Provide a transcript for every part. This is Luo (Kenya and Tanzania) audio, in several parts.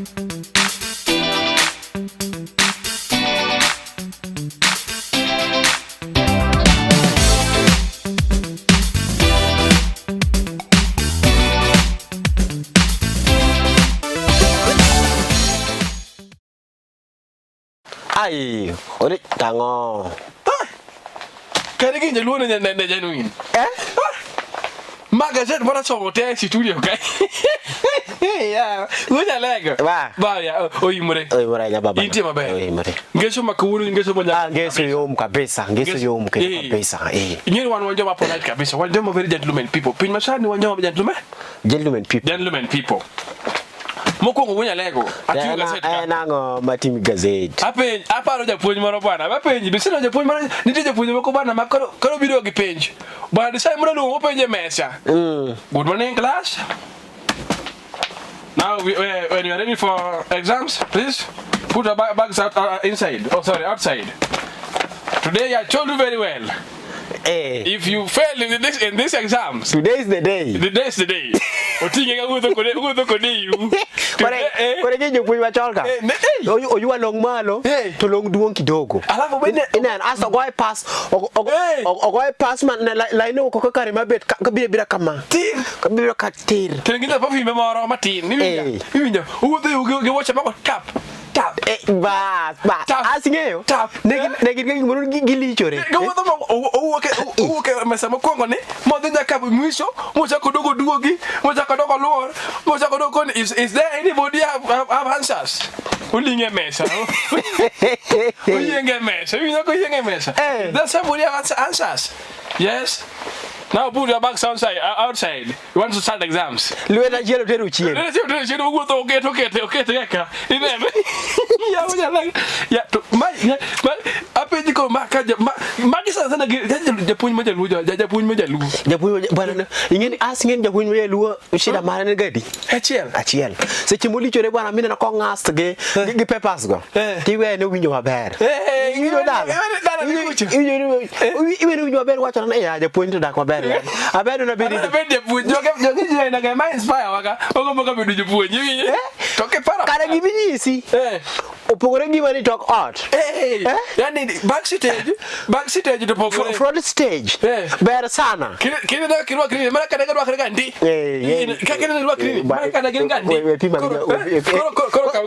Ai, ore tango. Kaya kinja luo na genuine. Magazine bora so hotel studio kai. Ya, uja lego. Ba ya, oyimure. Oyimure ya baba. Inti mabe. Oyimure. Ngeso makuru ngeso moja. Ngeso yom kabisa, ngeso yom kabisa. Nyeri wanjo ma polite kabisa. Wanjo ma very gentleman people. PINY MASANI wanjo ma gentleman? Gentleman people. Gentleman people. Moko ngunya lego. Ati gazette. Nango matimi gazette. Apa ro japuonj moro bwana. Ba penji, bisino japuonj moro nitie japuonj moko bwana makoro biro gi penj. Bwana sai moro luongo penje mesa. Good morning class. Now when you are ready for exams, please put your bags inside. Oh sorry, outside. Today I told you very well. If you fail in this exam, today is the day. Today is the day. Otinga nguto kode you. Kore kejo punya cholka. Oyu along malo to long duong kidogo. Alafu bende ina asa ogoi pass ogoi pass man line ko kare mabet kabira kama. Tir. Kabira ka tir. Tenginda pa fimbe moro matin. Niminja. Ugo ge watch mako tap. Tap. Ba. Asingeyo. Tap. Negi ngoro gilichore. Uke mesamo kongo ne. Modinja kabu mwisho. Moja kodogo duogi. Moja kodogo luor. Moja kodogo is there anybody have answers? Ulinge mesa. Ulinge mesa. You know ulinge mesa. Does somebody have answers? Yes. Now put your bags outside. You want to start exams. Luena jelo teru chien. Luena jelo ugo to okay yaka. Ineme. Ya uja like ya to ma apeji ko makaja magi sana japuonj moja luo japuonj moja luo. Japuonj bwana ingeni asingen japuonj moja luo shida mara ne gadi. Achiel. Seche molichore bwana mine na ko ngas gi papers go. Tiwe ne winjo maber. Winjo dala. Winjo maber wacho na ya japuonj to dak maber. Abedo na bidi. Joge na ga mai inspire waka. Ogo moga bedo japuonj. Toke para. Kada gibinyisi. Opogore gima ni talk out. Yani backstage to pogore. Front stage. Ber sana. Kile na kirwa kile mara kada gadwa kada ndi. Kakile na kile mara kada gandi.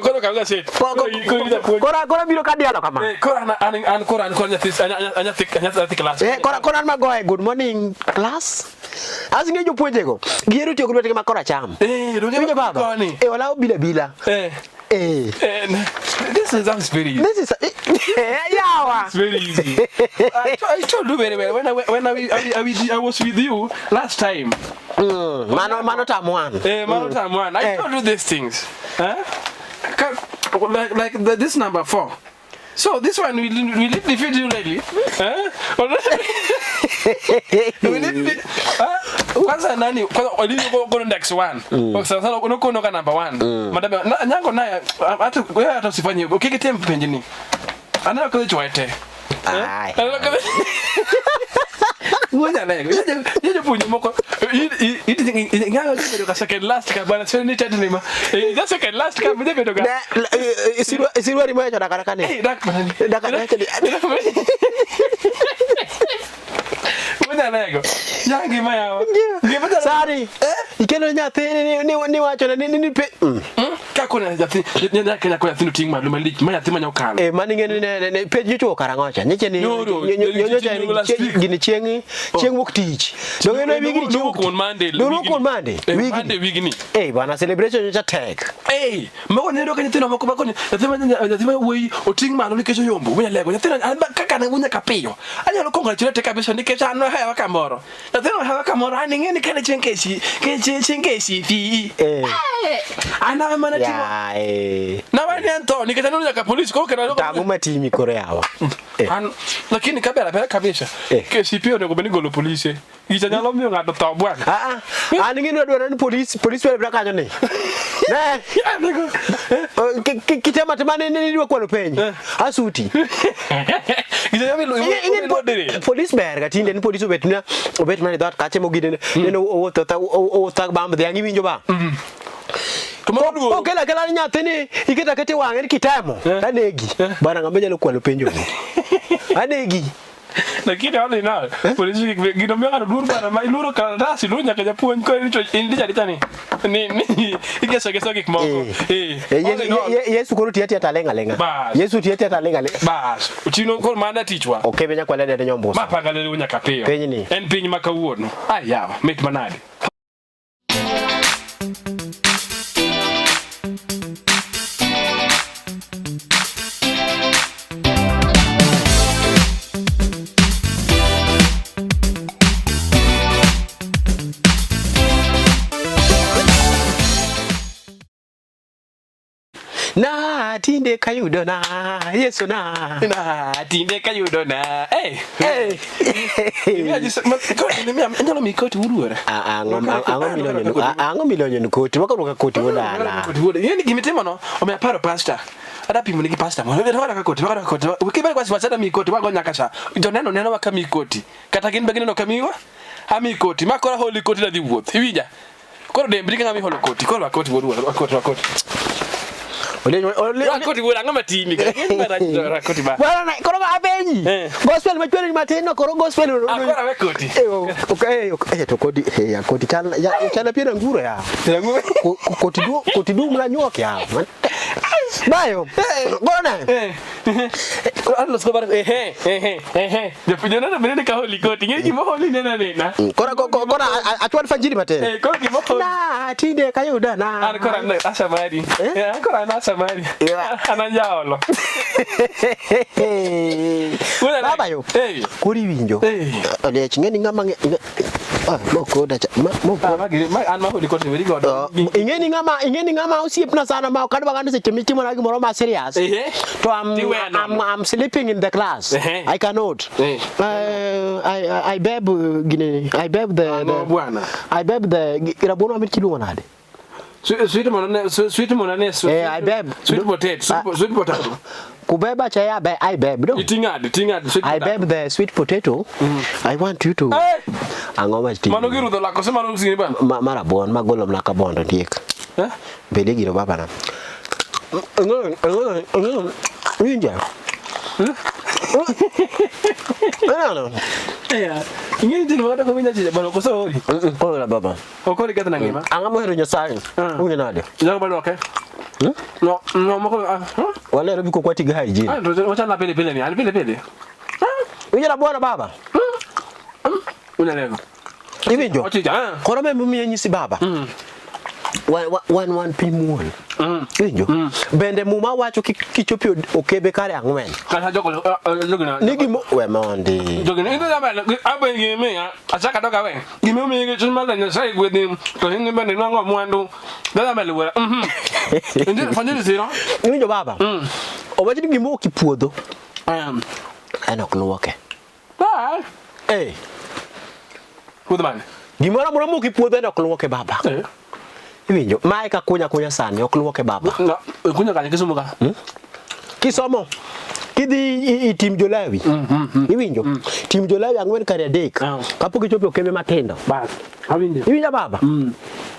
Koro ka set. Kora biro kadialo kama. Kora anya class. Kora ma go good morning class. Asinge jopuonjego. Giero tiyo gudwete makora cham. Roje baba. Wala bila. This is very easy. This is yawa. It's very easy. I told you very well when I was with you last time. Mano time one. Mano time one. I told you these things. Like this number 4. So this one we defeat you lately. Kwanza nani kwanza walio go next one. Sasa uko noka number 1. Madam nyango naye hata usifanye ukikete mpenjini. Ana kwa choete. Ngoja lego. Yeje punyo moko. Ngalo ndio ka second last ka bana sio ni tatu nima. Just second last ka mje bedo ga. Isirwa rimwe cha dakara ne. Dakara. Ngoja lego. Yangi maya. Ngibata sari. Ikelo nyathi ni wacho na ni pe. Kako na nyathi nyaka kwa nyathi ting maluma lich maya tima nyokalo. Mani ngene pe jicho karangocha. Nyeche ni nyocha gini chieng wok tich. Dongeno wigi chieng kon Monday. Monday wigi ni. Bana celebration nyocha tek. Mako nendo kanya tino mako bako nyathi wuoi oting malo nikech yombo. Wunya lego nyathi kaka na wunya kapiyo. Anyalo congratulate kabisa nikech an hawa kamoro. Nyathi hawa kamoro ani ngeni kana chenkeshi fi. Ana mana timo. Na wani anto nikech anu nyaka police ko kana tamu matimi kore yawa. Lakini kabela kabisa. Kesi pio nego beni golo police. Icha nyalo miyo ngato to bwana. Ani ngini dwaro ni police wale braka jone. Kitema temane ni dwa kwano penye. Asuti. Icha nyalo police ber gatinde ni police obet mane dot kache mogide ne o tag bam de angi winjo ba. Okela kela nyathini iketa kete wange kitamo. Tanegi. Bana ng'ama nyalo kwalo penjo. Anegi. Lakini wale na polisi gino mega dur bana mai luro karatasi lu nyaka japuon ko indi jadi tani ni ikesa gik moko Yesu koro tiati atalenga Yesu tiati atalenga bas uchino ko manda tichwa okay benya kwale de nyombo ma pangale lu nyaka piyo en piny makawuono yawa mit manade na tinde kayudo na Yesu na tinde kayudo na nyalo mikoti uruora ango milonyo koti wakaruka koti wodala yeni gimitimo no omeaparo pastor ada pimo nigi pastor mo wera koti wikiba kwa wasada mikoti wago nyakasha joneno waka mikoti kata gin begine no kamiwa amikoti makora holy koti na diwuoth iwija koro dembri ngami holo koti koro koti woruora koti Rakoti wala ngama timi rakoti ba. Wala koro abenyi. Gospel machwele mateno koro gospel. Akora we koti. To kodi koti chala pia nguro ya. Koti du mla nyoke ya. Bayo. Bona. Allo skobar De pujana na menene ka holy koti ngi mo holy nena. Kora atwan fanjiri mateno. Koro ki mo holy. Na tinde kayuda na. Kora na asamari. Kora na asamari. Ananjaolo. Baba yo. Kuri winjo. Ole chingeni ngama moko da an ma holy koti weri godo. Ingeni ngama osiepna sana ma kadwa gande seche mitimo na gimoro ma serious. To I'm sleeping in the class. I cannot. I beb gine. I beb the rabono amit kilu nade. Sweet monane. I beb. Sweet potato. Kubeba chaya I beb. No. Tingad. I beb the sweet potato. I want you to. Angoma sti. Mano girudo la kose mano sini ba. Marabon magolo mlaka bondo ndiek. Bele giro baba na. Winja. No. Ingeni tino wata ko winja bano ko sori. Ko la baba. O ko ligata na ngima. Angamo hero nyasari. Unge nade. Ina ba okay. No mako wale robi ko kwati ga hygiene. Wacha na pele ni. Ali pele. Winja na bwana baba. Una lego. Ivinjo. Koro me mumi nyisi baba. One pimuol. Ivinjo. Bende muma wacho kichopi okebe kare angwen. Kata jogina. Nigi mo we mondi. Jogina ndo ya abengi me asaka doka we. Gimi mi ngi chuma na sai gwedin. To hingi bende nango mwandu. Dala mele wera. Ndi fanjiri zero. Ivinjo baba. Obaji gimo kipuodho. Enok luoke. Kudman. Gimora mora mo kipuodho enok luoke baba. Iwinjo, mae ka kunya sani ok luoke baba. No, kunya kanye kisomo ka. Kisomo. Kidhi i tim Jolawi. Iwinjo. Tim Jolawi angwen kare adek. Kapok ichopo okebe matindo. Bas. Awinjo. Iwinjo baba.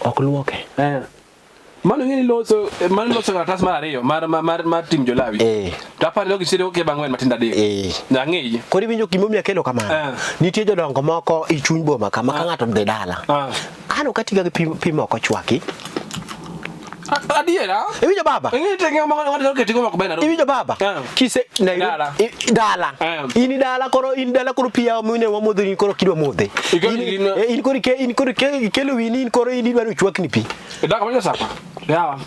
Ok luoke. Mano ngini loso karatas mar ariyo mar tim Jolawi. To apani logi sire okebe angwen matinda adek. Na ng'eyi. Koro iwinjo gimomiyo akelo kamano. Nitie jodongo moko i chuny boma kama ka ng'ato dhi dala. Ano katiga gi pimo oko chwaki. Adiera? Iwinjo baba? Ingite ng'ama ketigo mako bena. Iwinjo baba? Kise dala. Ini dala koro pia mune wamodho ni koro kidwa modhe. In koro kelo wini in koro ini dwaro chwakni pi. Daka manja sapa. Yawa.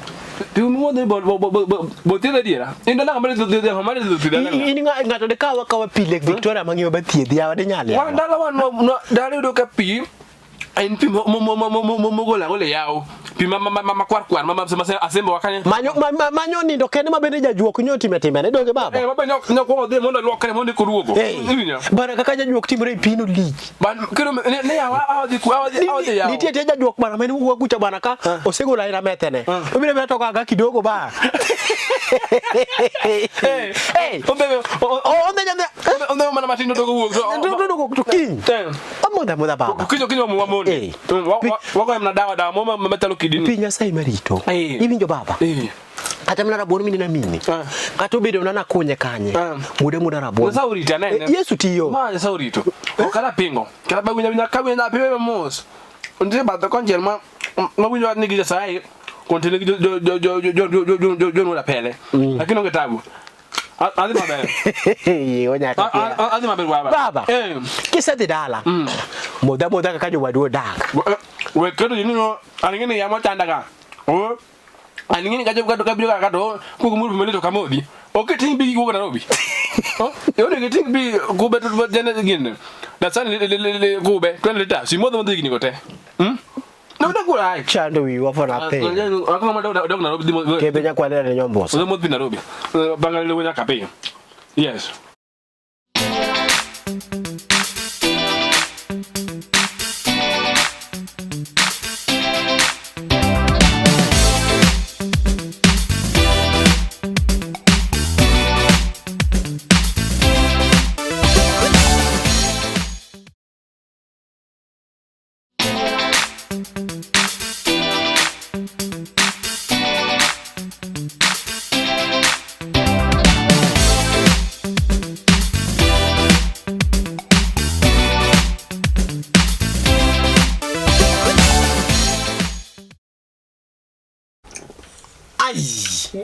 Tu modhe bo tira diera. Inda na kamera de hamari de tira. Ini ngato de kawa pi Lake Victoria mangio ba thiedhi yawa de nyale. Wan dala wan no dala do ka pi. Ain pi mo gole yawo. Pi mama kwar mama asembo wakane. Manyo ni ndo kene mabende jajuok nyoti metimene donge baba. Baba nyoko de mondo lokane mondo kuruogo. Bana kaka jajuok timre pino lich. Ban kero ne yawa awadi yawo. Nitie jajuok bana meni wuok kucha bana ka osegola ina metene. Obire meto kaga kidogo ba. Onde mana matindo dogo wuok. Dogo to king. Amoda baba. Kinyo mo wamoni. Wako mna dawa mo metalo kidini. Pinya sai marito. Iwinjo baba. Ata mna rabon mini na mini. Kata obedo na nakonye kanye. Muda rabon. Saurita nene. Yesu tiyo. Ma saurito. Okala pingo. Kala bagunya kabe na pewe mos. Onde bata konjel ma winyo ni gija sai. Kontene jo no la pele. Lakini ngetabu. Adi mabe. Onya kapia. Adi mabe baba. Baba. Kisa de dala. Muda kakanyo wadu dak. We kedo yino aningene ya motandaka. Aningene kaje kabilo kakato kukumuru pemeleto kamodi. Oketing bi go na robi. Yo ne keting bi go beto jene ngene. Dasani go be 20 liters. Si modo ngini gote. No da kula ai. Chando wi wa fona pe. Akoma dog na robi Kebe nya kwa lele nyombo. So modo na robi. Bangalele wonya kape. Yes.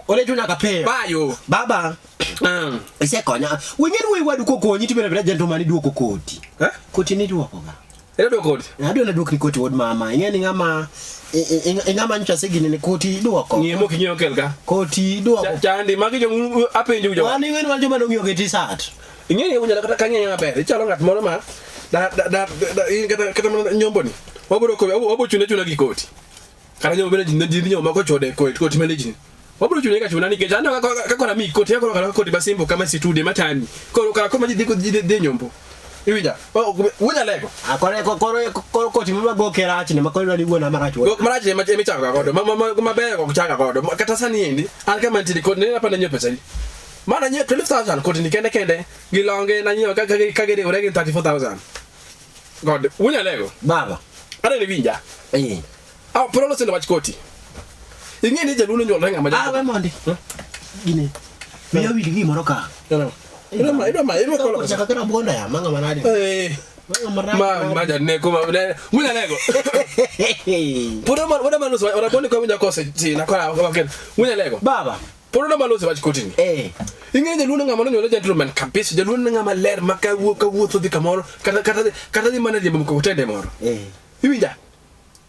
Ole juna kapea. Bayo. Baba. Ise konya. Wenyeni we wadu kokonyi tibera bira gentleman duoko koti. Koti ni duoko ga. Ele duoko koti. Ado na duoko koti wod mama. Ngeni ngama ncha segini ni koti duoko. Ni mo kinyo kelga. Koti duoko. Chandi magi jo apenjo jo. Ani ngeni wanjo bana ngyo geti sat. Ngeni unya kata kanya ngabe. Chalo ngat moro ma. Kata nyombo ni. Waburo ko wabo chune gikoti. Kara nyombo bele jindi nyombo ko chode koti meleji. Waburo chune ka chuna ni ke jana kakora mi koti yako kala koti basimbo kama situde matani. Ko kala ko maji de nyombo. Iwija. Unya lego. Akore koti mwa go kera achine makolo ni wona marachi. Marachi emichaka godo. Mama be ko kuchaka godo. Kata sani endi. An kama ntidi koti ni hapa na nyo pesa ni. Mana nye 12,000 koti ni kende gilonge na nyo kagere uregi 34,000. God, unya lego. Baba. Ara ni vinja. Pero lo se lo wachikoti. Ingeni je luno nyola ngama we monde. Gine. Biya wili gi moroka. No. Ilo ko Saka kana bonda ya manga manadi. Maja ne kuma munya lego. Puro wada manuso ora boni ko munya kose ti na kwa waken. Munya lego. Baba. Puro na manuso wachikoti ni. Ingeni je luno ngama nyola gentleman kabisa je luno ngama ler maka wuotho di kamoro kata di mana je mko kutende moro. Iwija.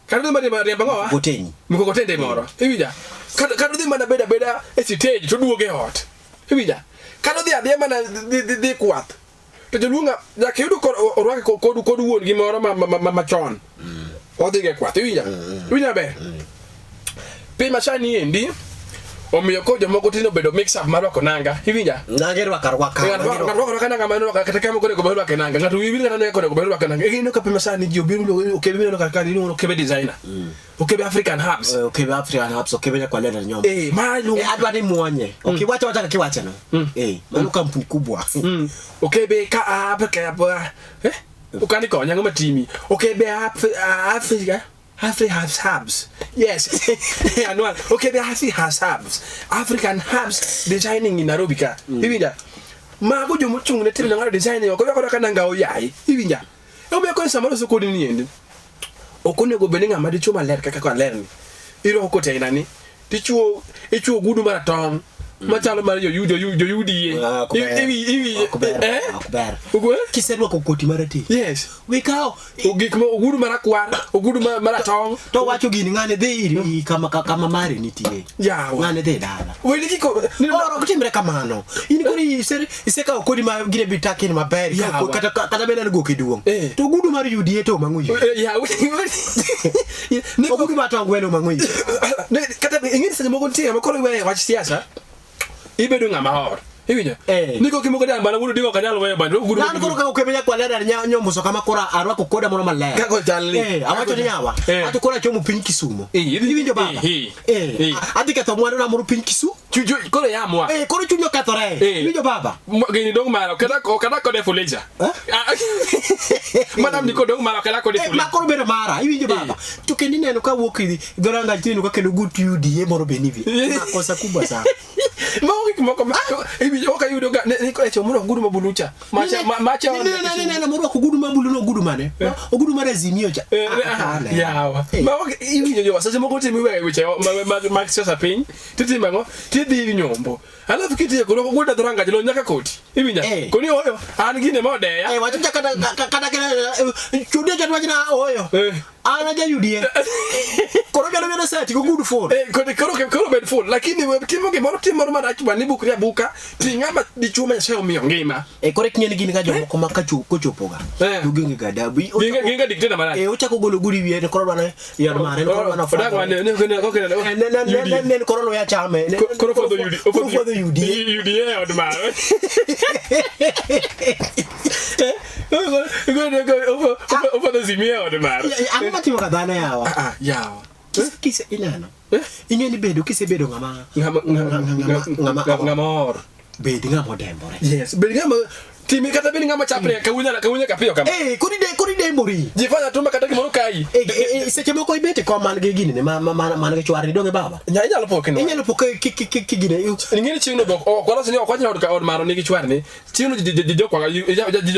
Kado di mana riemba ngoa? Gotenyi. Mko kutende moro. Iwija. Kado di mana beda stage to duoge hot. Iwija. Kado di adie mana di kuat. To je lunga ya kedu ko orwake kodu wuon gi moro machon. Odi ge kwat. Iwija. Iwija be. PINY MASANI endi. Omiyo ko jomoko tino bedo mix up marwako nanga. Iwinja? Nanga rwaka. Rwaka nanga mano kata kama kone ko rwaka nanga. Ngatu wibi kana kone ko rwaka nanga. Ino ka PINY MASANI jo biru okebe no kaka ni no kebe designer. Okebe African Hubs. Okebe African Hubs okebe kwa lenda nyombo. Malu. Adwa ni muonye. Wacha kiwacha no. Malu kampuni kubwa. Okebe ka Africa apa. Ukani ko nyanga matimi. Okebe Africa. Hubs. Yes. Annual. Okay, they have hubs. African hubs designing in Nairobi ka. Iwinja. Ma go jomo chung ne tiri ngara designing ko ko kana nga oyai. Iwinja. E me ko samaro so ko ni endi. Okone go beninga ma di chuma ler kaka kwa ler ni. Iro ko te nani. Ti chuo gudu mara tong. Machalo mara yo yudi. Iwi. Akbar. Ugwe? Kisedwa ko koti mara ti. Yes. We kao. Ogikmo ogudu mara kwar, ogudu mara tong. To wacho gini ngane dhi kama mari nitie. Yawa. Ngane dhi dala. We dikiko ni oro kutimre kamano. Ini kuri iseka okodi ma gine bitaki ni maber kata bena ngo kiduong. To ogudu mari yudi to manguyi. Ya. Ni ogudu matong welo manguyi. Kata ingini sanya mogo ntia makolo we wach siasa. Ibedo ngama hor. Iwinja. Niko kimoko dan bana gudu dingo kanyalo we bando gudu. Nan ko ko kebenya kwa leda nyombo so kama kora arwa ko koda mono malaya. Kako jalli. Amacho nyawa. Atu kora chomu PINY Kisumu. Iwinja baba. Adika to mwana na muru PINY Kisu. Chuju kore ya mwa. Kore chunyo katore. Iwinja baba. Gini dong mara kada ko de fuleja. Madam niko dong mara kala ko de. Makoro bero mara, iwinjo baba. To kendi neno ka wuok dhoranga tino ka kelo good UDA moro benivi. Makosa kubwa sana. Mawiki moko iwinjo ka yudo ga niko echo moro gudu mabulucha. Macha Nena moro ko gudu mabulu no gudu mane. Ogudu mara zimio ja. Yawa. Mawiki iwinjo yo sasa moko timi weche ma sasa piny. Titi mango tidhi nyombo. Alafu kiti ko gudu dhoranga jilo nyaka koti. Iwinja. Koni oyo an gine modeya. Wacha kata chude jatwa jina oyo. Ana ja UDA. Koro galo bena sati ko good for. Koro bed full lakini timo ge moro marach bani bukria buka tingama dichuma seo miyo ngima. Kore kinyeni gini ka jomoko makachu kochopoga. Dugingi ga dabu. Ginga dictate mara. Ochako golo gudi wiye koro bana yar mare koro bana fa. Ne koro lo ya chame. Koro for the UDA. For the UDA. UDA od mare. Over the zimia od mare. Matimo kadhana yawa. Yawa. Kise inano. Ingeni bedo kise bedo ngama ngamor. Bedi ngamo dembore. Yes, bedi ngamo timi kata bedi ngama chapre kawunya kapio kama. Kuri dembori. Jifanya tuma kata kimoro kai. Seche moko ibete ko man ge gini ne man ge chwari donge baba. Nyalo poke no. Nyalo poke gine. Ngini chino bok kwala sini okwanya od maro ni gichwari ni. Chino jijo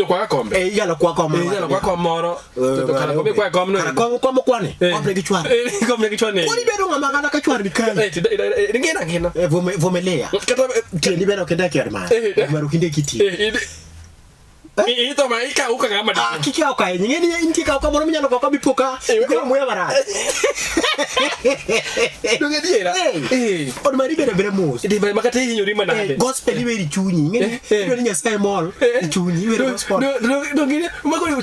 kwa kombe. Yalo kwa kombe. Yalo kwa komoro. Kana kombe kwa komno. Kana kombe kwani. Kombe gichwari. Kombe gichwari. Kuri bedo ngama kana ka chwari kai. Ngina. Vomelea. Kata tindi beno kenda kiar ma. Maru kinde kiti. Ito maika uka ngama di. Kika uka ngeni inti ka uka moro minyalo ko bipoka. Ko moya bara. Dunge diera. Od mari bere mos. Di ba makate hinyori manade. Gospel iwe ri chunyi ngeni. Iwe ni nyasaye mol. Chunyi iwe gospel. Dunge makori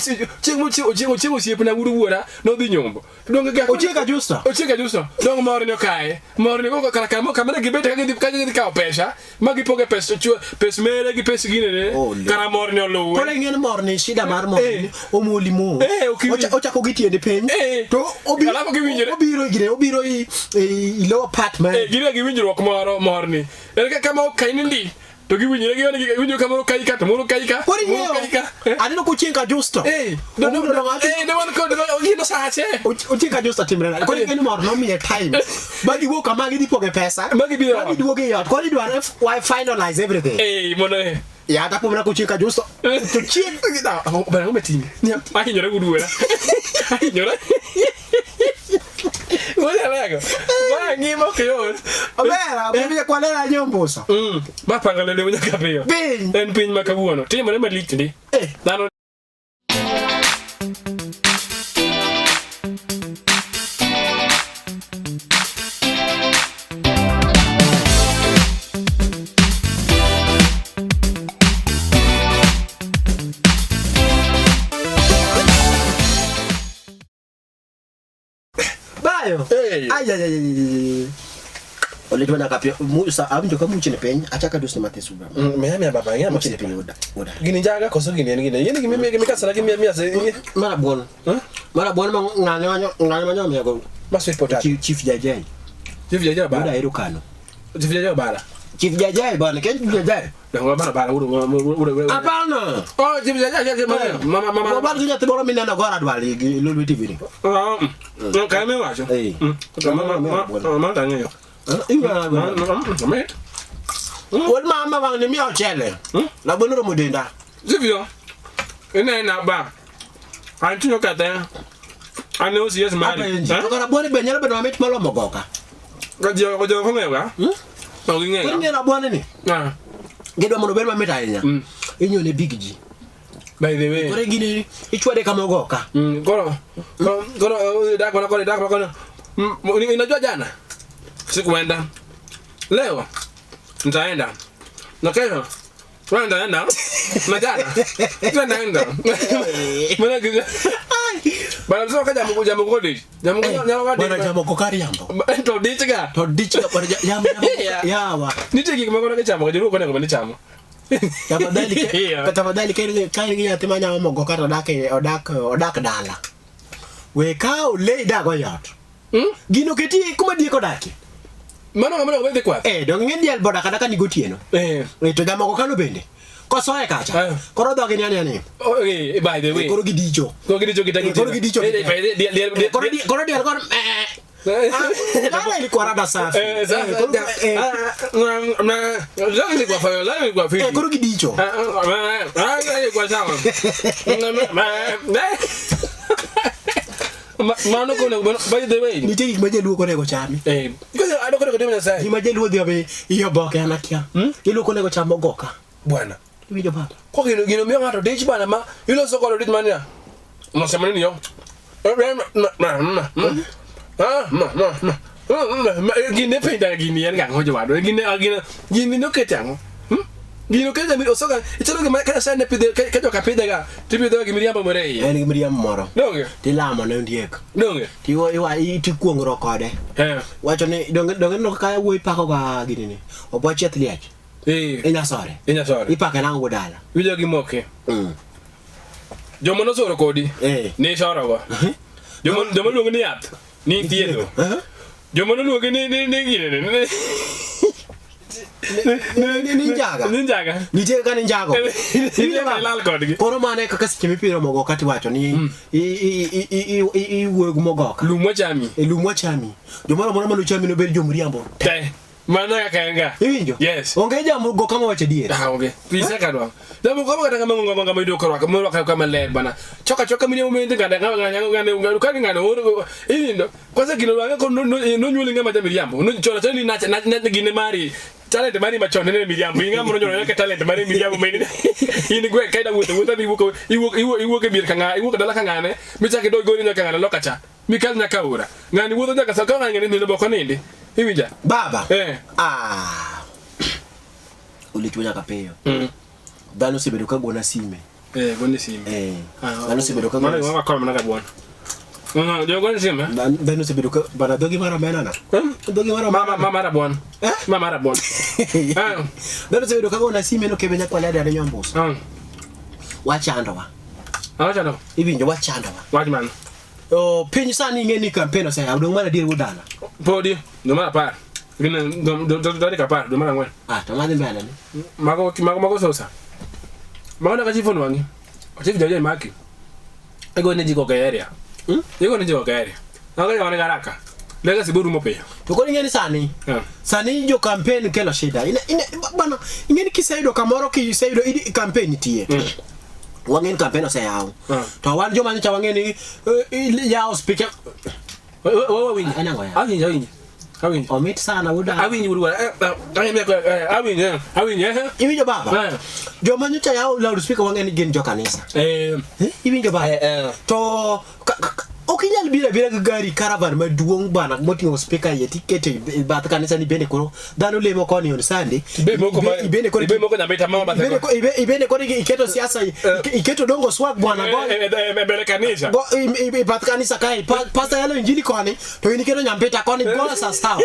chengo siepna wuruwora no dhi nyombo. Dunge ga Ocheka justo. Dong mor nyo kae. Mor ni ko kara kamo kamera gibete ka gidi ka pesa. Magi poke pesa pes mere gi pes gine ne. Kara mor nyo lo. Kole ngene mor ni shida mar mor ni omolimo. Ochako gitiende piny. To obiro I lower part man. Gire gi winjruok moro mor ni. Kama kaini ndi. To gi winjre gi winjo kamoro kai ka to moro kai ka. Adino ko chenga justo. No one ko gino sache. Ochenga justo timrena. Kole ngene mor no mi time. Bagi wo kama gi dipoke pesa. Bagi bi. Bagi duoge yot. Kole dware why finalize everything. Mono ya ta pomena ko chenga justo. To chen da bara umetini. Ai nyora guduera. Ai nyora. Wala lego. Ba ngimo kyo. Abera, bebe kwa lela nyombosa. Ba pangale le unya kapio. En piny makabuono. Timo ne malich ndi. Dano Ay. Ole tuana kapio musa abinjo ka muchine peny achaka dusne matesu baba. Mimi baba ngea muchine peny oda. Gini jaga koso gini yeni gimi kasala gimi se mara bon. Mara bon ngane manyo me go. Masweet potato. Chief Jajai. Chief Jajai bala. Oda erukano. Chief Jajai bala. Chief Jajai bana Chief Jajai. Ndio bala uru. Apana. Oh Chief Jajai mama. Baba kinya tiboro minana gora dwali Lolwe Tv. No kame wacho. Mama tanyo. Wol mama bang ni mi ochele. La bonoro modenda. Sivyo. Ina na ba. Antinyo kata. Ane osi yes mari. Kora bone benyala beno amit malo mogoka. Gojo kongewa. No ngewa. Kuni na bone ni. Gedo mono ber mamita nya. Inyo ne big G. By the way. Kore gini ichwade kama mogoka. Goro da. Unajua jana? Sikuenda. Leo nitaenda. Na kesho tunaenda. Na jana tunaenda. Mbona giza? Bana sio kaja jamu kodi. Jamu bana jamu kokari yambo. To dichiga bana jamu yawa. Nitiki kama kwa jamu kodi kwa ni jamu. Tafadhali kaini yatima nyama mogoka odak dala. We ka ole da go yot. Gino keti kuma dieko daki. Mano ngamano wede kwa. Dong ngendi alboda kada kan gotieno. To jamu kokano bende. Kosoe kacha. Koro dogi ni ani. Okay, by the way. Koro gidicho. Koro gidicho kita. Koro gidicho. Koro dia koro Lala ilikuwa rada safi. Koro gidicho. Ilikuwa sawa. Mano kuna by the way. Nitiki kimaje luo kone ko chami. Because I don't know what say. Kimaje luo diabe iyo boke anakia. Iluo kone ko chamo goka. Bwana. Ibijo baba. Kwa gino mio ngato dej bana ma. Ilo soko lo dej mania. No se mani yo. Gini pinta gini yan gang hoje wado. Gini no ketang. Gino kaya mi osoka. Italo ke mai kana sande pide kajo kapide ga. Tipide ga miriamba morei. Ni miriamba moro. Donge. Ti lamo ne ndiek. Donge. Ti wo ti kuongro kode. Wacho ni donge no kaya wo ipako ga gini ni. Obo chet liach. Enya sore. Ipaka na ngodala. Wijo gi moke. Jomo no soro kodi. Ni soro go. Jomo luongo ni yath. Ni thiedho. Jomo no luongo ni gine. Ninjaga. Nitie ka ninjago. Lal kodgi. Koro mane kaka sikimi piro mogo kati wacho ni i wuog mogoka. Lumwa chami. Lumwa chami. Jomoro mano chami no bel jomriambo. Mana ya kaenga. Iwinjo? Yes. Onge jamu go kama wache dier. Okay. Pisa kadwa. Jamu kama kata kama ngoma ido korwa kama ler bana. Choka mini momento ngada ngana oro. Indo. Kwanza kino wanga ko no nyuli ngama ja miriambo. No chola tani na gine mari. Talent mari machone ne miriambo. Inga mo nyolo ka talent mari miriambo meni. Ini gwe kaida wuta iwo ke bir kanga iwo dala kanga ne. Michake do goni nyaka ngana lokacha. Mikal nyaka ura. Ngani wuta nyaka saka ngani ni boko nindi. Hiwija. Baba. Ulichunya kapeyo. Dano sibedo ka gona sime. Gona sime. Dano sibedo ka gona. Mama kwa mna bwana. Jo gona sime. Dano sibedo ka bana dogi mara menana. Dogi mara mama ra bwana. Mama ra bwana. Dano sibedo ka gona sime no kebenya kwa lada nyambos. Wachanda wa. Wachanda. Ibinjo wachanda wa. Wachman. Piny sani ngeni campaign ose ya udong mana dir udana. Podi, do mara par. Gina do kapar, do mara ngwen. Tamani mbele ni. Mago sosa. Mago na kachifo nwangi. Ochifi jaje maki. Ego ne jiko ka area. Ego ne jiko ka area. Naga ya wane garaka. Lega siboru mope. Tukoni ngeni sani. Sani jo campaign kelo shida. Bana ngeni kisaido kamoro ki saido idi campaign tie. Wangen campaign ose yao. To wan joma ncha wangeni yao speaker. Winyi. Anango ya. Awinyi. Omit sana uda. Awinyi urwa. Awinyi. Iwinjo baba. Joma ncha yao loud speaker wangeni gen jo kanisa. Iwinjo baba. To okinyal bira gari caravan maduong bana motingo speaker yeti kete bath kanisa ni bende koro dano lemo koni on Sunday ibene koro nyambeta mama bath ibene koro iketo siasa iketo dongo swag bwana go bele kanisa go bath kanisa kai pastor yalo injili koni to iniketo nyambeta koni go sasa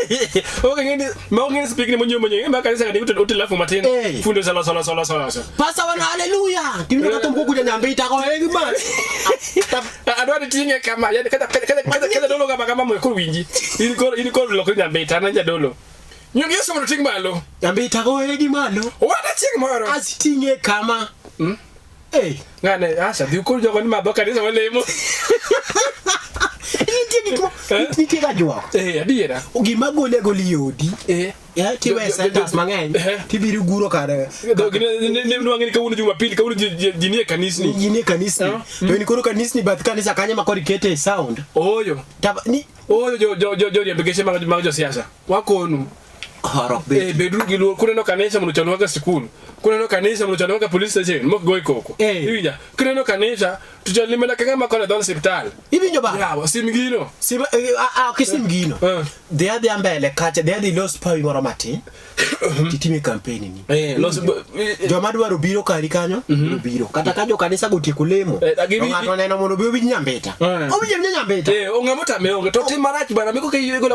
ngeni speaking monyo mba kanisa kadi utilafu matin fundo sala pastor wana hallelujah timno katomko kuja nyambeta ko man adwa tinge kama yani kada dolo kama mweko winji ini ko lo kunya beta na dolo nyongi yeso mo ting malo nyambeta ko egi malo wada ting maro asitinge kama ngane asa di ko jogo ni maboka disa walemo Niti ka jwa. Adiera. Ogima goli yodi. Ti we sentas mang'eny. Ti biri guro kare. Ne nwang'eni kawuono Jumapili kawuono jinie kanisni. Jinie kanisni. To ni koro kanisni bath kanisa kanya ma kod kete sound. Oyo. Oyo jo riembegeshe mag jo siasa. Wakonu. Horok be. Bedru gi luor kuneno kanisa mondo chanwa ga sikul. Kuneno kanisa mondo chanwa ga police station mok goy koko. Iwinja. Kuneno kanisa to limela kanga makole dol hospital. Ibinjo ba. Yawo simgino. Kisimgino. They are the ambele kacha they are the lost power moro matin. Titime campaign ni. Lost joma dwaro biro kari kanyo biro. Kata kajo kanisa gotieko lemo. Ng'ato neno mondo bi obi nyambeta. Obi nyambeta. Ong'amota me onge to tim marach bana miko ke yugo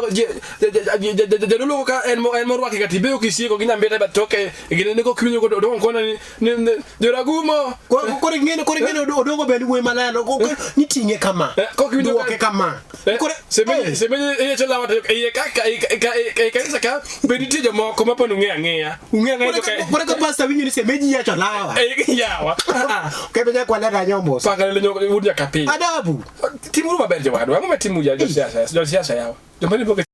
jadolo ka en morwaki kati be okisieko gi nyambeta ba toke gine ne ko kwinyo go odongo kona ni joragumo. Kore ngene odongo bendi we malalo. Ni tinge kama. Duoke kama. Semenye ye chola watu ye kanisa ka bendi tijo moko maponu ngea. Kore ka pasta winyi ni semeji ya cholawa. Yawa. Kebenya kwa leta nyombo. Paka le nyoko wudia kapi. Adabu. Timu ruba berje wadu. Wangu timu ya jo siasa yawa. Jomani boke